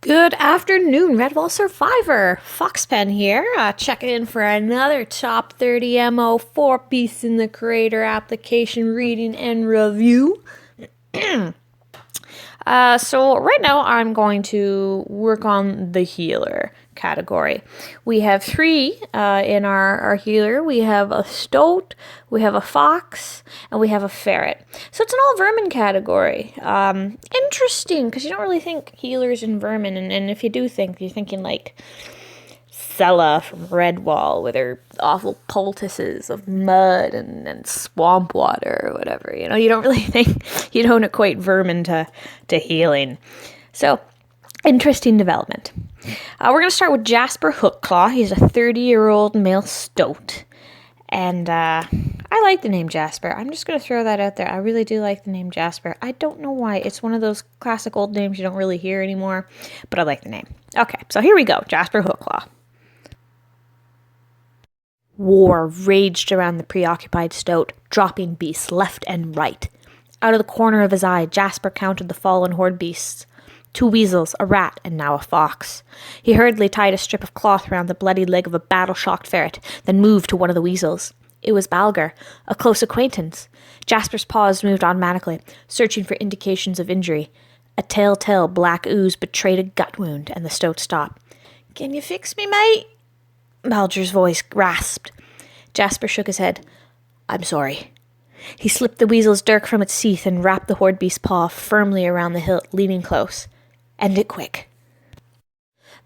Good afternoon, Redwall Survivor. Foxpen here, checking in for another top 30 MO 4-piece in the creator application reading and review. So right now I'm going to work on the healer category. We have three in our healer. We have a Stoat, we have a fox, and we have a ferret. So it's an all vermin category. Interesting, because you don't really think healers and vermin, and if you do think, you're thinking like Sella from Redwall with her awful poultices of mud and swamp water or whatever. You know, you don't really think, you don't equate vermin to healing. So, interesting development. We're going to start with Jasper Hooklaw. He's a 30-year-old male Stoat. And I like the name Jasper. I'm just going to throw that out there. I really do like the name Jasper. I don't know why. It's one of those classic old names you don't really hear anymore, but I like the name. Okay, so here we go. Jasper Hooklaw. War raged around the preoccupied Stoat, dropping beasts left and right. Out of the corner of his eye, Jasper counted the fallen horde beasts. 2 weasels, a rat, and now a fox. He hurriedly tied a strip of cloth around the bloody leg of a battle-shocked ferret, then moved to one of the weasels. It was Balger, a close acquaintance. Jasper's paws moved automatically, searching for indications of injury. A telltale black ooze betrayed a gut wound, and the Stoat stopped. "Can you fix me, mate?" Balger's voice rasped. Jasper shook his head. "I'm sorry." He slipped the weasel's dirk from its teeth and wrapped the horde beast's paw firmly around the hilt, leaning close. "End it quick."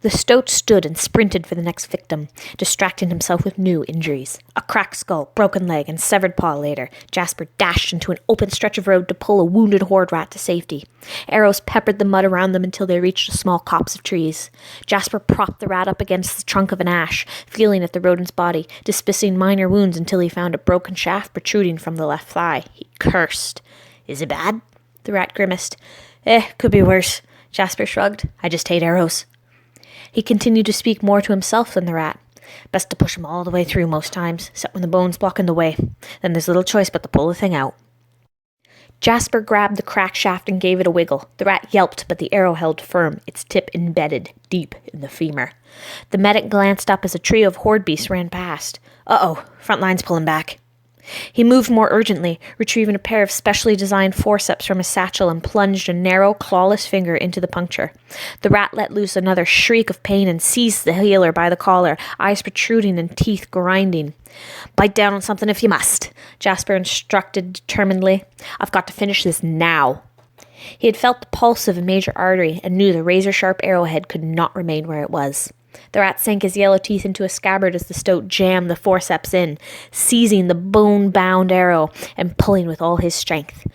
The Stoat stood and sprinted for the next victim, distracting himself with new injuries. A cracked skull, broken leg, and severed paw later, Jasper dashed into an open stretch of road to pull a wounded horde rat to safety. Arrows peppered the mud around them until they reached a small copse of trees. Jasper propped the rat up against the trunk of an ash, feeling at the rodent's body, dismissing minor wounds until he found a broken shaft protruding from the left thigh. He cursed. "Is it bad?" The rat grimaced. Could be worse." Jasper shrugged. "I just hate arrows." He continued to speak more to himself than the rat. "Best to push him all the way through most times, except when the bones block in the way. Then there's little choice but to pull the thing out." Jasper grabbed the cracked shaft and gave it a wiggle. The rat yelped, but the arrow held firm, its tip embedded deep in the femur. The medic glanced up as a trio of horde beasts ran past. "Uh-oh, front line's pulling back." He moved more urgently, retrieving a pair of specially designed forceps from his satchel and plunged a narrow, clawless finger into the puncture. The rat let loose another shriek of pain and seized the healer by the collar, eyes protruding and teeth grinding. "Bite down on something if you must," Jasper instructed determinedly. "I've got to finish this now." He had felt the pulse of a major artery and knew the razor-sharp arrowhead could not remain where it was. The rat sank his yellow teeth into a scabbard as the Stoat jammed the forceps in, seizing the bone-bound arrow and pulling with all his strength.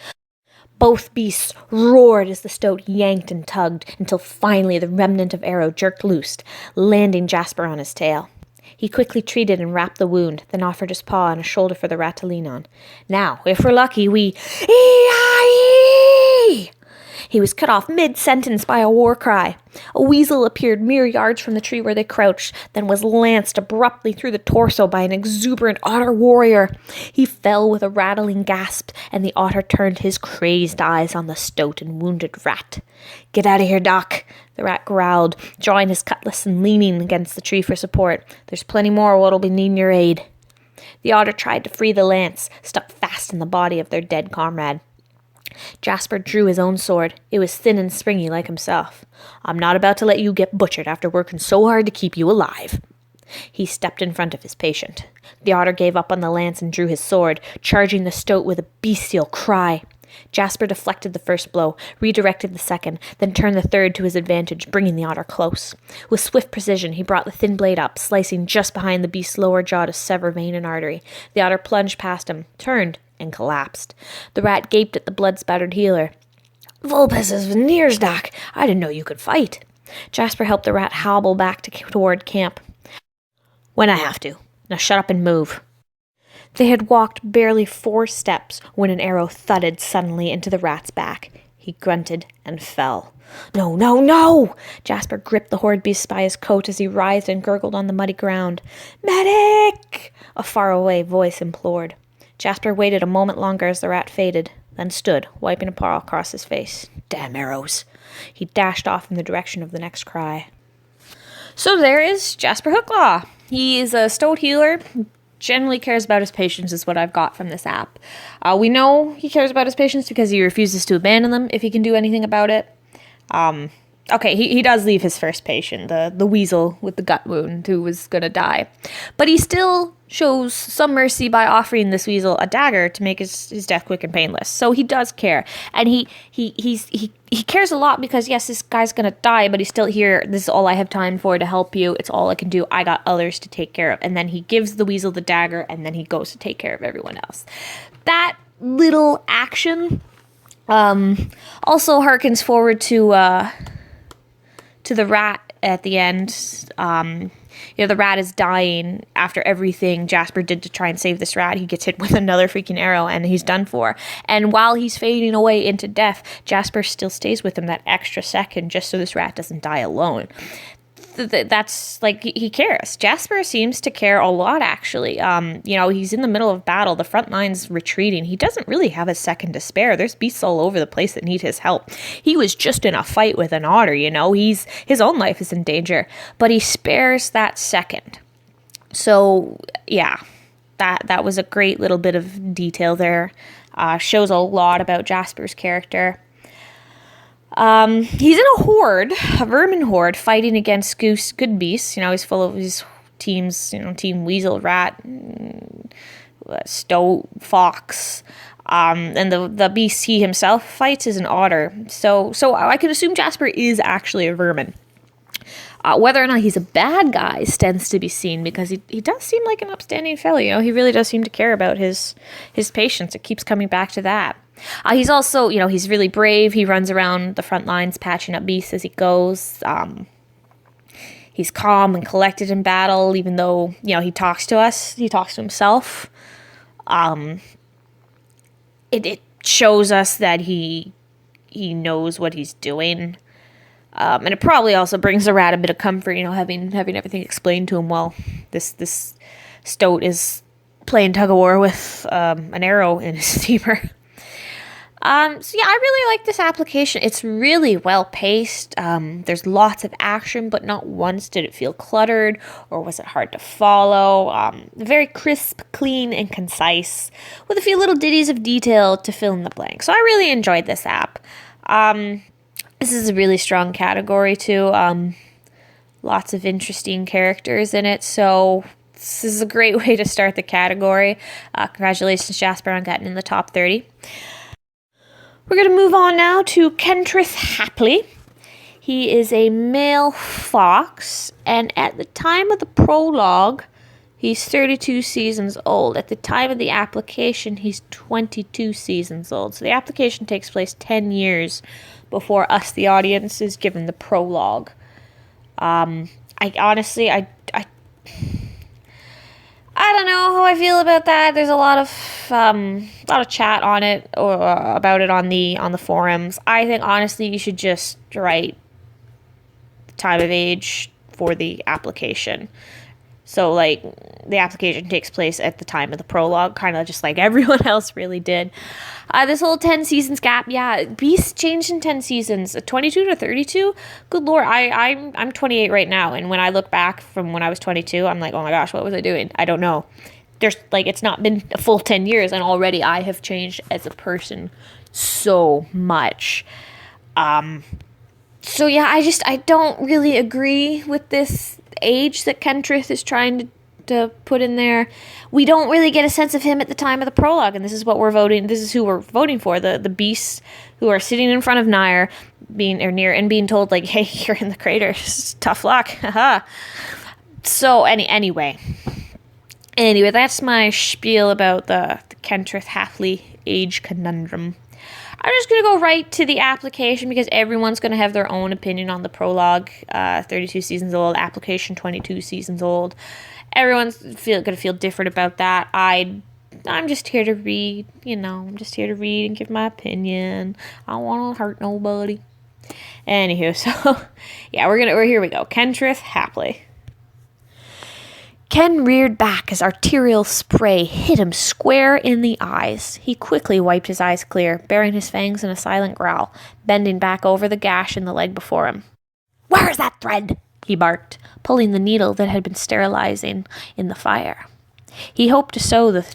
Both beasts roared as the Stoat yanked and tugged, until finally the remnant of arrow jerked loose, landing Jasper on his tail. He quickly treated and wrapped the wound, then offered his paw and a shoulder for the rat to lean on. "Now, if we're lucky, we—" "Ee-ah-ee!" He was cut off mid-sentence by a war cry. A weasel appeared mere yards from the tree where they crouched, then was lanced abruptly through the torso by an exuberant otter warrior. He fell with a rattling gasp, and the otter turned his crazed eyes on the Stoat and wounded rat. "Get out of here, Doc," the rat growled, drawing his cutlass and leaning against the tree for support. "There's plenty more what'll be needing your aid." The otter tried to free the lance, stuck fast in the body of their dead comrade. Jasper drew his own sword. It was thin and springy like himself. "I'm not about to let you get butchered after working so hard to keep you alive." He stepped in front of his patient. The otter gave up on the lance and drew his sword, charging the Stoat with a bestial cry. Jasper deflected the first blow, redirected the second, then turned the third to his advantage, bringing the otter close. With swift precision, he brought the thin blade up, slicing just behind the beast's lower jaw to sever vein and artery. The otter plunged past him, turned, and collapsed. The rat gaped at the blood-spattered healer. "Vulpes is Nire's, Doc. I didn't know you could fight." Jasper helped the rat hobble back toward camp. "When I have to. Now shut up and move." They had walked barely 4 steps when an arrow thudded suddenly into the rat's back. He grunted and fell. "No, no, no!" Jasper gripped the horde beast by his coat as he writhed and gurgled on the muddy ground. "Medic!" a faraway voice implored. Jasper waited a moment longer as the rat faded, then stood, wiping a paw across his face. "Damn arrows." He dashed off in the direction of the next cry. So there is Jasper Hooklaw. He is a Stoat healer. Generally cares about his patients is what I've got from this app. We know he cares about his patients because he refuses to abandon them if he can do anything about it. Okay, he does leave his first patient, the weasel with the gut wound who was gonna die. But he still shows some mercy by offering this weasel a dagger to make his death quick and painless. So he does care. And he cares a lot because, yes, this guy's gonna die, but he's still here. This is all I have time for to help you. It's all I can do. I got others to take care of. And then he gives the weasel the dagger, and then he goes to take care of everyone else. That little action also harkens forward to the rat at the end. The rat is dying after everything Jasper did to try and save this rat. He gets hit with another freaking arrow and he's done for. And while he's fading away into death, Jasper still stays with him that extra second just so this rat doesn't die alone. That's like, he cares. Jasper seems to care a lot, actually. He's in the middle of battle. The front line's retreating. He doesn't really have a second to spare. There's beasts all over the place that need his help. He was just in a fight with an otter, his own life is in danger, but he spares that second. So yeah, that was a great little bit of detail there. Shows a lot about Jasper's character. He's in a vermin horde, fighting against good beasts. He's full of his teams, Team Weasel, Rat, Stoat, Fox. And the beast he himself fights is an otter. So I can assume Jasper is actually a vermin. Whether or not he's a bad guy stands to be seen, because he does seem like an upstanding fellow. He really does seem to care about his patients. It keeps coming back to that. He's also, he's really brave. He runs around the front lines patching up beasts as he goes. He's calm and collected in battle, even though, he talks to us. He talks to himself. It shows us that he knows what he's doing. And it probably also brings the rat a bit of comfort, having everything explained to him while this Stoat is playing tug-of-war with an arrow in his femur. I really like this application. It's really well paced. There's lots of action, but not once did it feel cluttered or was it hard to follow. Very crisp, clean, and concise, with a few little ditties of detail to fill in the blanks. So I really enjoyed this app. This is a really strong category too. Lots of interesting characters in it. So this is a great way to start the category. Congratulations, Jasper, on getting in the top 30. We're going to move on now to Kentrith Hapley. He is a male fox, and at the time of the prologue, he's 32 seasons old. At the time of the application, he's 22 seasons old. So the application takes place 10 years before us, the audience, is given the prologue. I don't know how I feel about that. There's a lot of chat on it or about it on the forums. I think honestly you should just write the time of age for the application. So like the application takes place at the time of the prologue, kind of just like everyone else really did. This whole 10 seasons gap, yeah, Beasts changed in 10 seasons, 22 to 32. Good lord, I'm 28 right now, and when I look back from when I was 22, I'm like, oh my gosh, what was I doing? I don't know. There's like, it's not been a full 10 years, and already I have changed as a person so much. So yeah, I don't really agree with this age that Kentrith is trying to put in there. We don't really get a sense of him at the time of the prologue, and this is what we're voting. This is who we're voting for: the beasts who are sitting in front of Nire, being told like, "Hey, you're in the crater. Tough luck." Haha. So anyway, that's my spiel about the Kentrith Hapley age conundrum. I'm just going to go right to the application because everyone's going to have their own opinion on the prologue. 32 seasons old, application 22 seasons old. Everyone's going to feel different about that. I'm just here to read, I'm just here to read and give my opinion. I don't want to hurt nobody. Anywho, so yeah, here we go. Kentrith Hapley. Ken reared back as arterial spray hit him square in the eyes. He quickly wiped his eyes clear, baring his fangs in a silent growl, bending back over the gash in the leg before him. "Where's that thread?" he barked, pulling the needle that had been sterilizing in the fire. He hoped to sew the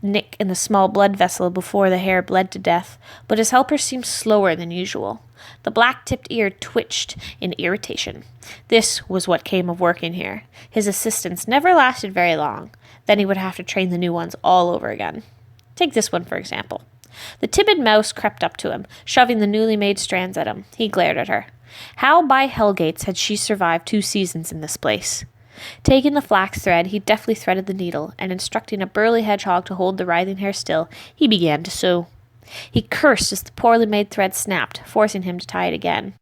nick in the small blood vessel before the hair bled to death, but his helper seemed slower than usual. The black-tipped ear twitched in irritation. This was what came of working here. His assistants never lasted very long. Then he would have to train the new ones all over again. Take this one, for example. The timid mouse crept up to him, shoving the newly made strands at him. He glared at her. How by hellgates had she survived 2 seasons in this place? Taking the flax thread, he deftly threaded the needle, and instructing a burly hedgehog to hold the writhing hair still, he began to sew. He cursed as the poorly made thread snapped, forcing him to tie it again.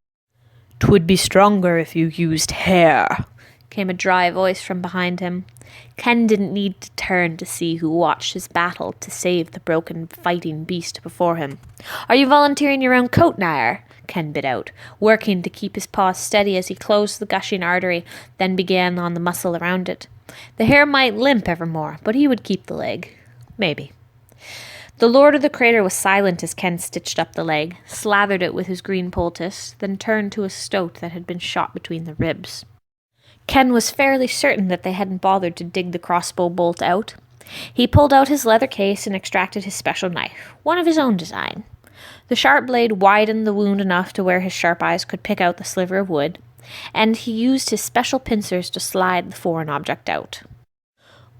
"'Twould be stronger if you used hair," came a dry voice from behind him. Ken didn't need to turn to see who watched his battle to save the broken fighting beast before him. "Are you volunteering your own coat, Nire?" Ken bit out, working to keep his paws steady as he closed the gushing artery, then began on the muscle around it. The hair might limp evermore, but he would keep the leg. Maybe. The lord of the crater was silent as Ken stitched up the leg, slathered it with his green poultice, then turned to a stoat that had been shot between the ribs. Ken was fairly certain that they hadn't bothered to dig the crossbow bolt out. He pulled out his leather case and extracted his special knife, one of his own design. The sharp blade widened the wound enough to where his sharp eyes could pick out the sliver of wood, and he used his special pincers to slide the foreign object out.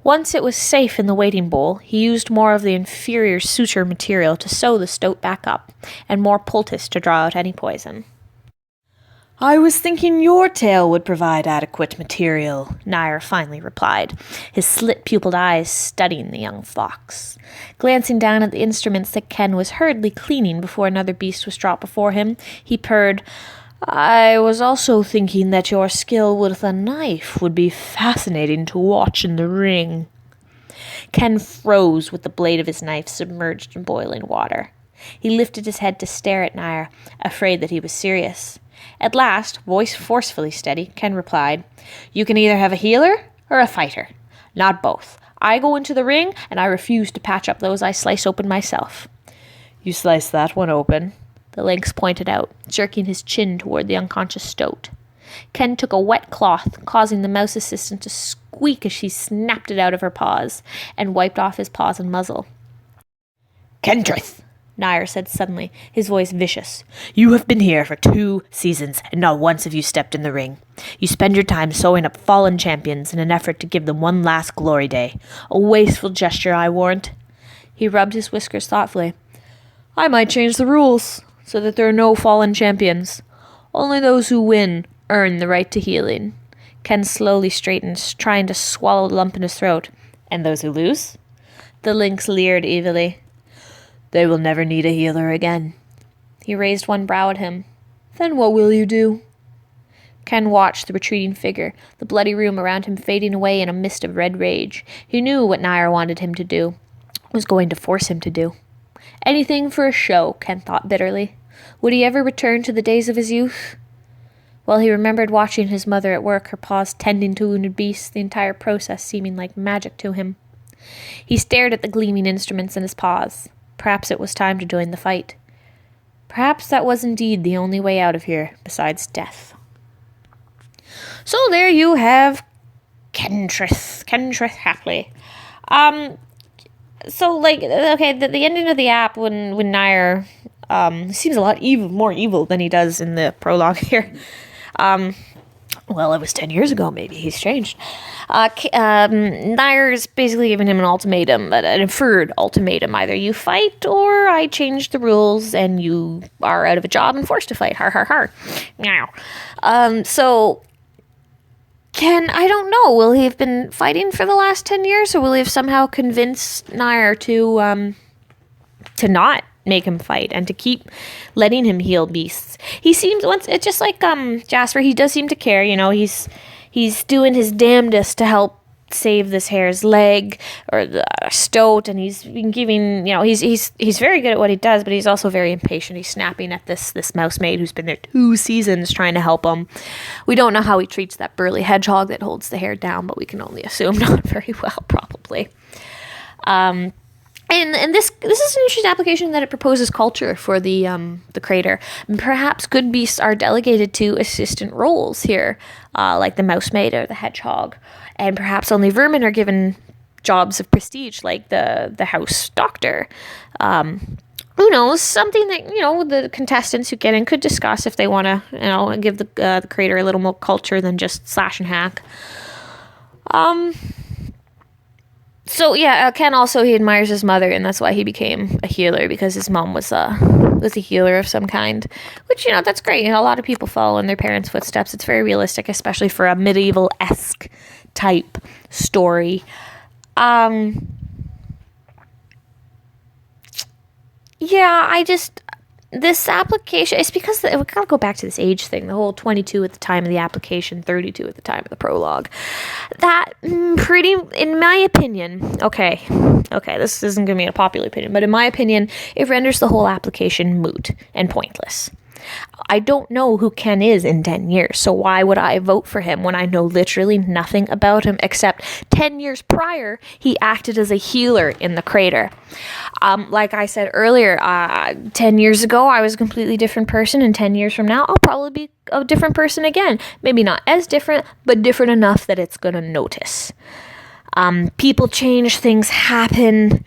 Once it was safe in the waiting bowl, he used more of the inferior suture material to sew the stoat back up, and more poultice to draw out any poison. "I was thinking your tail would provide adequate material," Nire finally replied, his slit-pupilled eyes studying the young fox. Glancing down at the instruments that Ken was hurriedly cleaning before another beast was dropped before him, he purred, "I was also thinking that your skill with a knife would be fascinating to watch in the ring." Ken froze with the blade of his knife submerged in boiling water. He lifted his head to stare at Nire, afraid that he was serious. At last, voice forcefully steady, Ken replied, "You can either have a healer or a fighter. Not both. I go into the ring, and I refuse to patch up those I slice open myself." "You slice that one open," the lynx pointed out, jerking his chin toward the unconscious stoat. Ken took a wet cloth, causing the mouse assistant to squeak as she snapped it out of her paws, and wiped off his paws and muzzle. "Kentrith," Nire said suddenly, his voice vicious. "You have been here for 2 seasons, and not once have you stepped in the ring. You spend your time sewing up fallen champions in an effort to give them one last glory day. A wasteful gesture, I warrant." He rubbed his whiskers thoughtfully. "I might change the rules, so that there are no fallen champions. Only those who win earn the right to healing." Ken slowly straightened, trying to swallow the lump in his throat. "And those who lose?" The lynx leered evilly. "They will never need a healer again." He raised one brow at him. "Then what will you do?" Ken watched the retreating figure, the bloody room around him fading away in a mist of red rage. He knew what Nire wanted him to do, was going to force him to do. Anything for a show, Ken thought bitterly. Would he ever return to the days of his youth? Well, he remembered watching his mother at work, her paws tending to wounded beasts, the entire process seeming like magic to him. He stared at the gleaming instruments in his paws. Perhaps it was time to join the fight. Perhaps that was indeed the only way out of here, besides death. So there you have Kentrith Hapley. So, like, okay, the ending of the app when Nire seems a lot more evil than he does in the prologue here. Well, it was 10 years ago, maybe. He's changed. Nire's basically giving him an ultimatum, an inferred ultimatum. Either you fight, or I change the rules, and you are out of a job and forced to fight. Har, har, har. Now. So, Ken, I don't know. Will he have been fighting for the last 10 years, or will he have somehow convinced Nire to not make him fight and to keep letting him heal beasts? He seems, it's just like Jasper, he does seem to care, you know. He's doing his damnedest to help save this hare's leg or the stoat, and he's been giving, you know, he's very good at what he does, but he's also very impatient. He's snapping at this mouse maid who's been there 2 seasons trying to help him, We don't know how he treats that burly hedgehog that holds the hair down, but we can only assume not very well, probably. And this is an interesting application that it proposes culture for the crater. Perhaps good beasts are delegated to assistant roles here, like the mousemaid or the hedgehog, and perhaps only vermin are given jobs of prestige, like the house doctor. Who knows? Something that, the contestants who get in could discuss if they want to, give the crater a little more culture than just slash and hack. So yeah, Ken also, he admires his mother, and that's why he became a healer, because his mom was a healer of some kind, which, that's great. A lot of people follow in their parents' footsteps. It's very realistic, especially for a medieval-esque type story. Yeah, this application, it's because we gotta go back to this age thing, the whole 22 at the time of the application, 32 at the time of the prologue. That in my opinion, okay, this isn't gonna be a popular opinion, but in my opinion, it renders the whole application moot and pointless. I don't know who Ken is in 10 years, so why would I vote for him when I know literally nothing about him except 10 years prior, he acted as a healer in the crater. Like I said earlier, 10 years ago, I was a completely different person, and 10 years from now, I'll probably be a different person again. Maybe not as different, but different enough that it's going to notice. People change, things happen.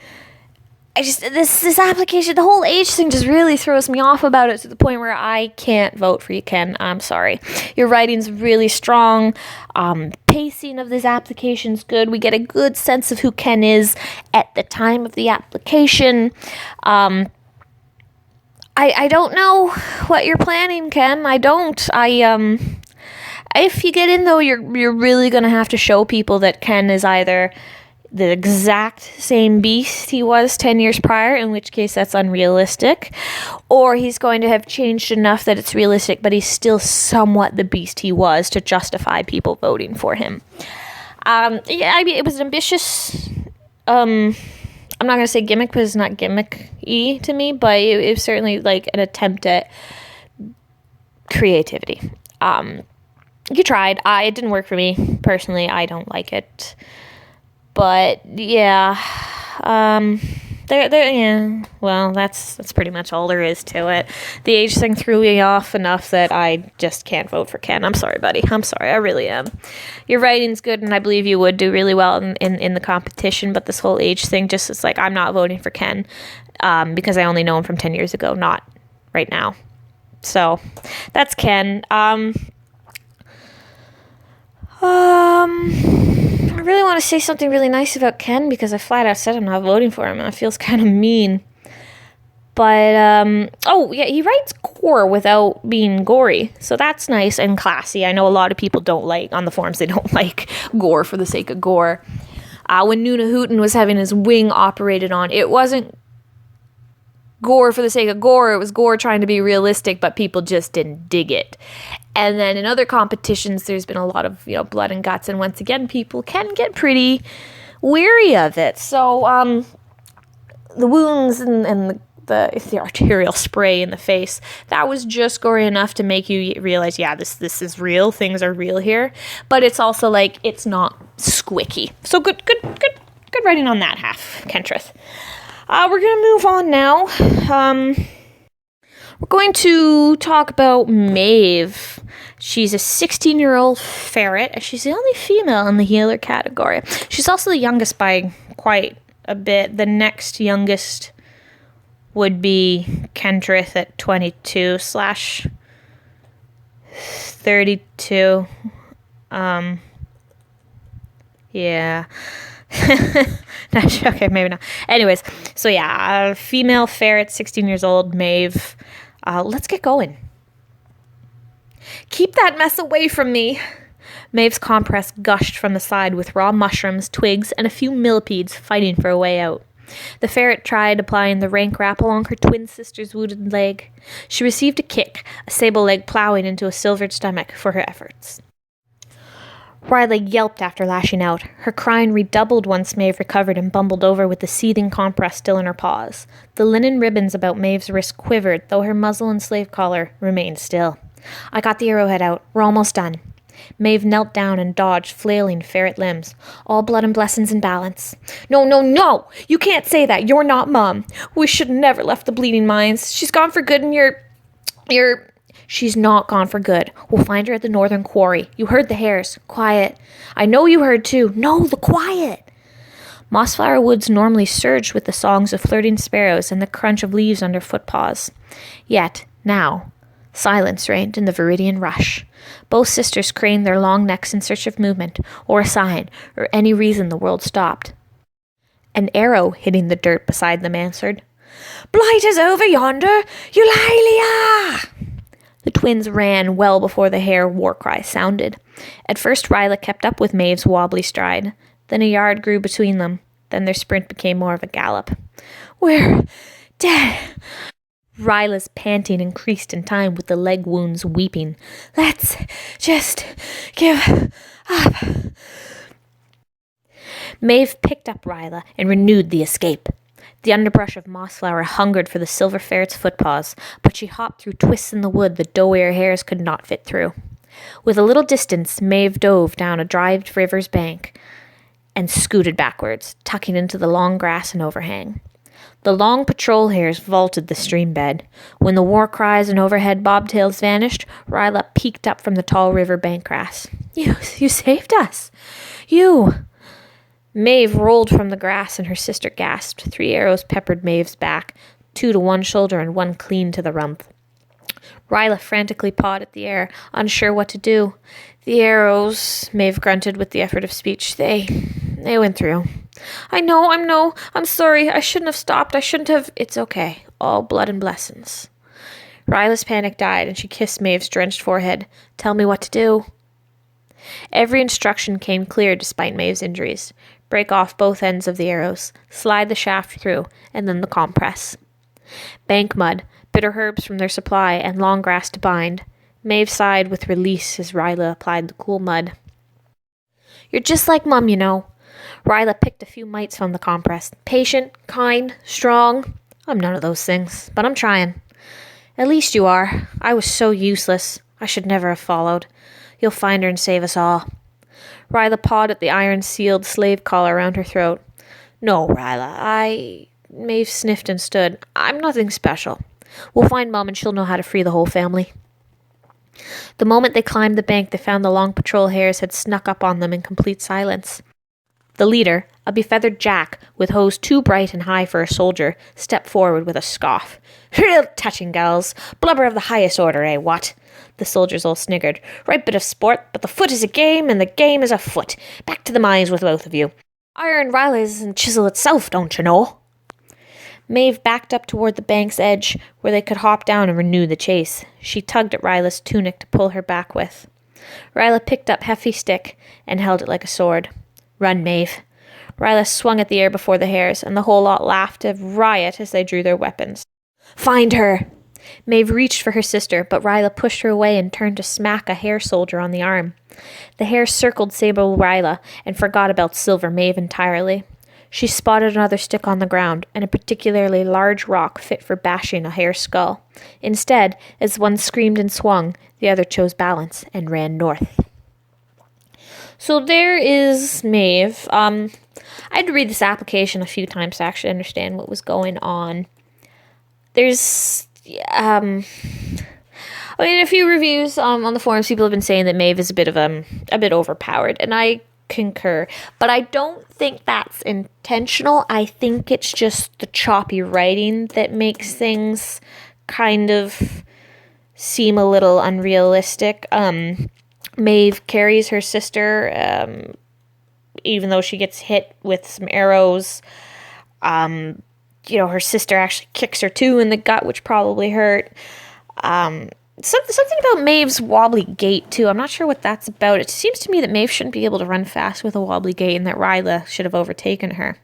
This application, the whole age thing just really throws me off about it, to the point where I can't vote for you, Ken. I'm sorry. Your writing's really strong. Pacing of this application's good. We get a good sense of who Ken is at the time of the application. I don't know what you're planning, Ken. I don't. If you get in, though, you're really going to have to show people that Ken is either the exact same beast he was 10 years prior, in which case that's unrealistic, or he's going to have changed enough that it's realistic, but he's still somewhat the beast he was to justify people voting for him. It was an ambitious, I'm not going to say gimmick, because it's not gimmick-y to me, but it was certainly like an attempt at creativity. You tried. It didn't work for me. Personally, I don't like it. But yeah, yeah. Well, that's pretty much all there is to it. The age thing threw me off enough that I just can't vote for Ken. I'm sorry, buddy. I'm sorry. I really am. Your writing's good, and I believe you would do really well in the competition. But this whole age thing, just is like, I'm not voting for Ken, because I only know him from 10 years ago, not right now. So that's Ken. I really want to say something really nice about Ken, because I flat out said I'm not voting for him, and it feels kind of mean. But, he writes gore without being gory, so that's nice and classy. I know a lot of people don't like, on the forums, they don't like gore for the sake of gore. When Noonahootin was having his wing operated on, it wasn't gore for the sake of gore, it was gore trying to be realistic, but people just didn't dig it. And then in other competitions, there's been a lot of, blood and guts, and once again, people can get pretty weary of it. So, the wounds and the arterial spray in the face, that was just gory enough to make you realize, yeah, this is real, things are real here. But it's also like, it's not squicky. So good writing on that half, Kentrith. We're going to move on now. We're going to talk about Maeve. She's a 16-year-old ferret, and she's the only female in the healer category. She's also the youngest by quite a bit. The next youngest would be Kentrith at 22/32. Yeah. Not sure. Okay, maybe not. Anyways, so yeah, female ferret, 16 years old, Maeve. Let's get going. Keep that mess away from me. Maeve's compress gushed from the side with raw mushrooms, twigs, and a few millipedes fighting for a way out. The ferret tried applying the rank wrap along her twin sister's wounded leg. She received a kick, a sable leg plowing into a silvered stomach for her efforts. Riley yelped after lashing out. Her crying redoubled once Maeve recovered and bumbled over with the seething compress still in her paws. The linen ribbons about Maeve's wrist quivered, though her muzzle and slave collar remained still. I got the arrowhead out. We're almost done. Maeve knelt down and dodged flailing ferret limbs. All blood and blessings in balance. No, no, no! You can't say that. You're not Mum. We should never left the bleeding mines. She's gone for good and you're... She's not gone for good. We'll find her at the northern quarry. You heard the hares. Quiet. I know you heard too. No, the quiet. Mossflower woods normally surged with the songs of flirting sparrows and the crunch of leaves under footpaws. Yet, now, silence reigned in the Viridian rush. Both sisters craned their long necks in search of movement, or a sign, or any reason the world stopped. An arrow hitting the dirt beside them answered. Blight is over yonder! Eulalia! The twins ran well before the hare war cry sounded. At first Ryla kept up with Maeve's wobbly stride. Then a yard grew between them. Then their sprint became more of a gallop. We're dead. Ryla's panting increased in time with the leg wounds weeping. Let's just give up. Maeve picked up Ryla and renewed the escape. The underbrush of Mossflower hungered for the silver ferret's footpaws, but she hopped through twists in the wood the doe-ear hares could not fit through. With a little distance, Maeve dove down a dry river's bank and scooted backwards, tucking into the long grass and overhang. The long patrol hares vaulted the stream bed. When the war cries and overhead bobtails vanished, Ryla peeked up from the tall river bank grass. You saved us! You! Maeve rolled from the grass and her sister gasped. 3 arrows peppered Maeve's back, 2 to one shoulder and 1 clean to the rump. Ryla frantically pawed at the air, unsure what to do. The arrows, Maeve grunted with the effort of speech, they went through. I'm sorry. I shouldn't have stopped. I shouldn't have. It's okay. All blood and blessings. Ryla's panic died and she kissed Maeve's drenched forehead. Tell me what to do. Every instruction came clear despite Maeve's injuries. Break off both ends of the arrows, slide the shaft through, and then the compress. Bank mud, bitter herbs from their supply, and long grass to bind. Maeve sighed with release as Ryla applied the cool mud. You're just like Mum, you know. Ryla picked a few mites from the compress. Patient, kind, strong. I'm none of those things, but I'm trying. At least you are. I was so useless. I should never have followed. You'll find her and save us all. Ryla pawed at the iron-sealed slave collar around her throat. No, Ryla, Maeve sniffed and stood. I'm nothing special. We'll find Mum and she'll know how to free the whole family. The moment they climbed the bank, they found the long patrol hares had snuck up on them in complete silence. The leader, a befeathered jack with hose too bright and high for a soldier, stepped forward with a scoff. Real touching, gals. Blubber of the highest order, eh, what? The soldiers all sniggered. Right bit of sport, but the foot is a game, and the game is a foot. Back to the mines with both of you. Iron Ryla's and chisel itself, don't you know? Maeve backed up toward the bank's edge, where they could hop down and renew the chase. She tugged at Ryla's tunic to pull her back with. Ryla picked up hefty stick and held it like a sword. Run, Maeve. Ryla swung at the air before the hares, and the whole lot laughed a riot as they drew their weapons. Find her! Maeve reached for her sister, but Ryla pushed her away and turned to smack a hare soldier on the arm. The hare circled Sable Ryla and forgot about Silver Maeve entirely. She spotted another stick on the ground, and a particularly large rock fit for bashing a hare's skull. Instead, as one screamed and swung, the other chose balance and ran north. So there is Maeve. I had to read this application a few times to actually understand what was going on. There's a few reviews on the forums. People have been saying that Maeve is a bit overpowered, and I concur. But I don't think that's intentional. I think it's just the choppy writing that makes things kind of seem a little unrealistic. Maeve carries her sister, even though she gets hit with some arrows. Her sister actually kicks her too in the gut, which probably hurt. Something about Maeve's wobbly gait too. I'm not sure what that's about. It seems to me that Maeve shouldn't be able to run fast with a wobbly gait, and that Ryla should have overtaken her.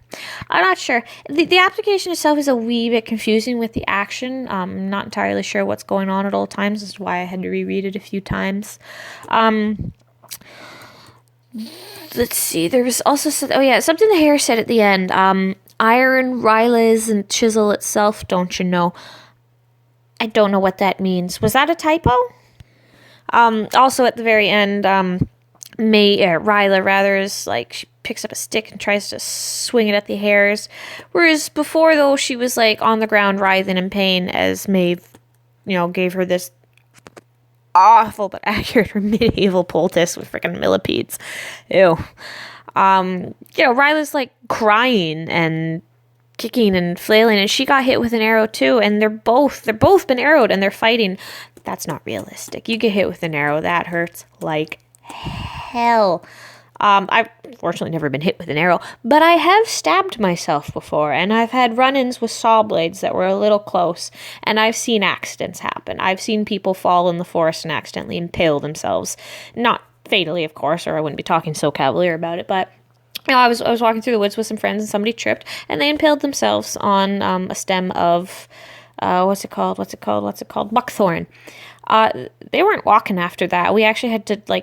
I'm not sure. The application itself is a wee bit confusing with the action. I'm not entirely sure what's going on at all times. This is why I had to reread it a few times. Let's see. There was also something the hare said at the end. Iron Ryla's and chisel itself, don't you know? I don't know what that means. Was that a typo? Also at the very end, Ryla rather is like, she picks up a stick and tries to swing it at the hares. Whereas before, though, she was like on the ground writhing in pain as Maeve, gave her this awful but accurate medieval poultice with freaking millipedes. Ew. Ryla's like crying and kicking and flailing, and she got hit with an arrow too, and they're both been arrowed and they're fighting. That's not realistic. You get hit with an arrow, that hurts like hell. I've fortunately never been hit with an arrow, but I have stabbed myself before, and I've had run-ins with saw blades that were a little close, and I've seen accidents happen. I've seen people fall in the forest and accidentally impale themselves. Not fatally, of course, or I wouldn't be talking so cavalier about it, but I was walking through the woods with some friends, and somebody tripped, and they impaled themselves on a stem of, what's it called? Buckthorn. They weren't walking after that. We actually had to,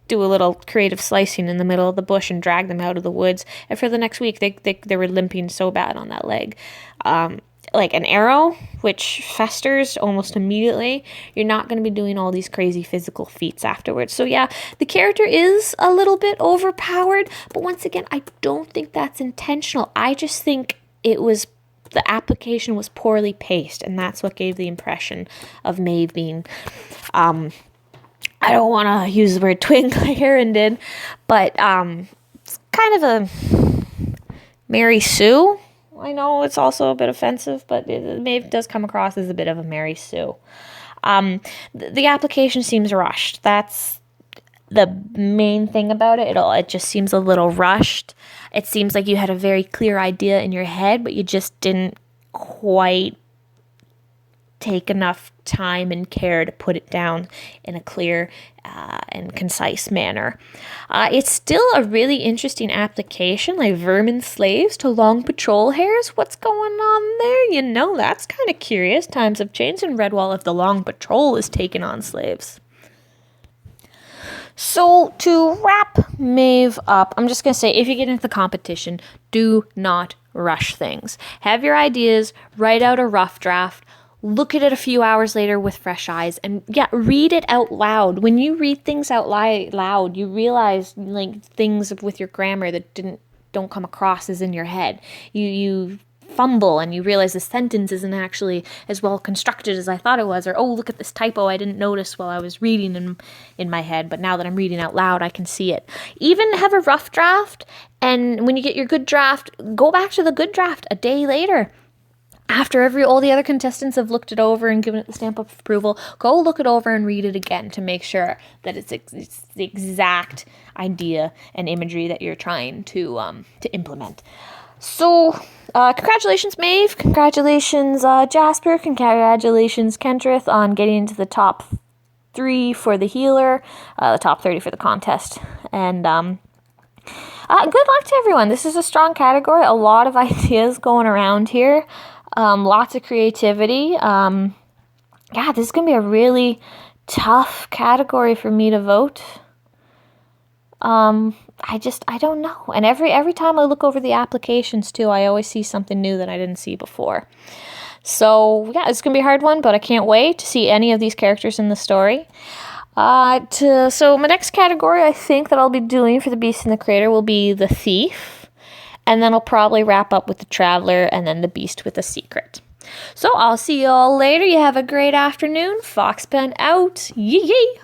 do a little creative slicing in the middle of the bush and drag them out of the woods. And for the next week, they were limping so bad on that leg. Like an arrow, which festers almost immediately, you're not going to be doing all these crazy physical feats afterwards. So yeah, the character is a little bit overpowered, but once again, I don't think that's intentional. I just think the application was poorly paced, and that's what gave the impression of Maeve being, I don't want to use the word twink like Aaron did, but it's kind of a Mary Sue. I know it's also a bit offensive, but Maeve does come across as a bit of a Mary Sue. The application seems rushed. That's the main thing about it. It just seems a little rushed. It seems like you had a very clear idea in your head, but you just didn't quite take enough time and care to put it down in a clear and concise manner. It's still a really interesting application, like vermin slaves to long patrol hares. What's going on there? That's kind of curious. Times have changed in Redwall if the long patrol is taking on slaves. So to wrap Maeve up, I'm just going to say, if you get into the competition, do not rush things. Have your ideas, write out a rough draft, look at it a few hours later with fresh eyes, and read it out loud. When you read things out loud, you realize things with your grammar that don't come across as in your head. You fumble and you realize the sentence isn't actually as well constructed as I thought it was, or oh, look at this typo I didn't notice while I was reading in my head, but now that I'm reading out loud I can see it. Even have a rough draft, and when you get your good draft, go back to the good draft a day later. After all the other contestants have looked it over and given it the stamp of approval, go look it over and read it again to make sure that it's the exact idea and imagery that you're trying to implement. So, congratulations, Maeve. Congratulations, Jasper. Congratulations, Kentrith, on getting into the top 3 for the healer, the top 30 for the contest. And good luck to everyone. This is a strong category. A lot of ideas going around here. Lots of creativity. This is going to be a really tough category for me to vote. I don't know. And every time I look over the applications too, I always see something new that I didn't see before. So yeah, it's going to be a hard one, but I can't wait to see any of these characters in the story. So my next category I think that I'll be doing for the Beast in the Crater will be the Thief. And then I'll probably wrap up with the Traveler and then the Beast with a Secret. So I'll see you all later. You have a great afternoon. Foxpen out. Yee yee.